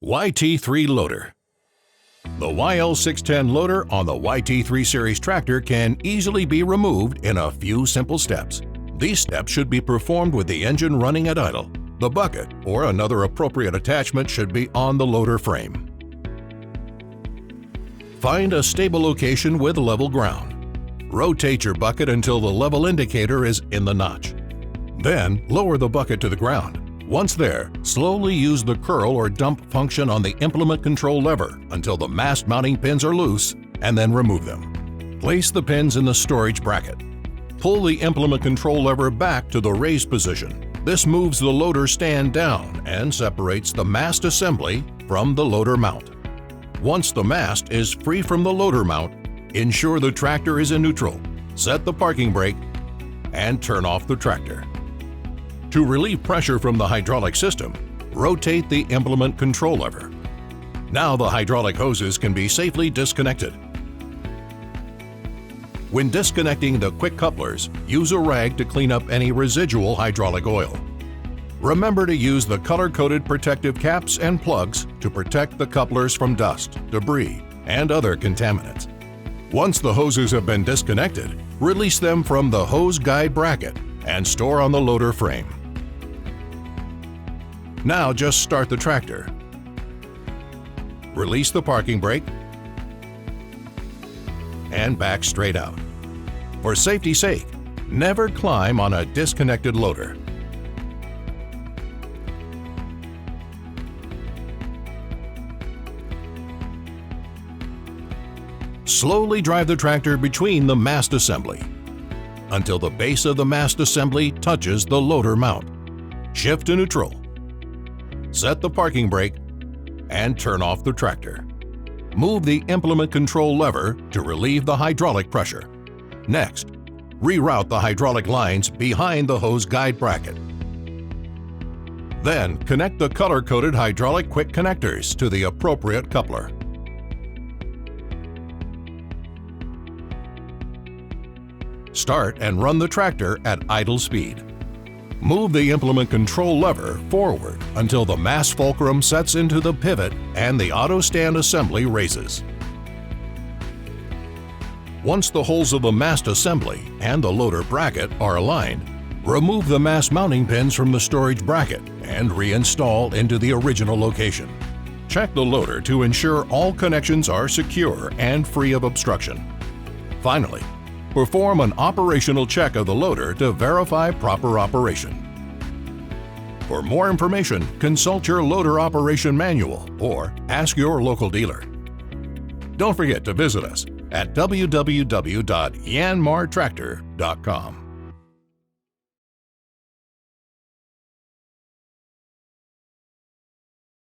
YT3 Loader. The YL610 loader on the YT3 series tractor can easily be removed in a few simple steps. These steps should be performed with the engine running at idle. The bucket or another appropriate attachment should be on the loader frame. Find a stable location with level ground. Rotate your bucket until the level indicator is in the notch. Then lower the bucket to the ground. Once there, slowly use the curl or dump function on the implement control lever until the mast mounting pins are loose, and then remove them. Place the pins in the storage bracket. Pull the implement control lever back to the raised position. This moves the loader stand down and separates the mast assembly from the loader mount. Once the mast is free from the loader mount, ensure the tractor is in neutral, set the parking brake, and turn off the tractor. To relieve pressure from the hydraulic system, rotate the implement control lever. Now the hydraulic hoses can be safely disconnected. When disconnecting the quick couplers, use a rag to clean up any residual hydraulic oil. Remember to use the color-coded protective caps and plugs to protect the couplers from dust, debris, and other contaminants. Once the hoses have been disconnected, release them from the hose guide bracket and store on the loader frame. Now just start the tractor. Release the parking brake and back straight out. For safety's sake, never climb on a disconnected loader. Slowly drive the tractor between the mast assembly until the base of the mast assembly touches the loader mount. Shift to neutral. Set the parking brake and turn off the tractor. Move the implement control lever to relieve the hydraulic pressure. Next, reroute the hydraulic lines behind the hose guide bracket. Then connect the color-coded hydraulic quick connectors to the appropriate coupler. Start and run the tractor at idle speed. Move the implement control lever forward until the mast fulcrum sets into the pivot and the auto stand assembly raises. Once the holes of the mast assembly and the loader bracket are aligned, remove the mast mounting pins from the storage bracket and reinstall into the original location. Check the loader to ensure all connections are secure and free of obstruction. Finally, perform an operational check of the loader to verify proper operation. For more information, consult your loader operation manual or ask your local dealer. Don't forget to visit us at www.yanmartractor.com.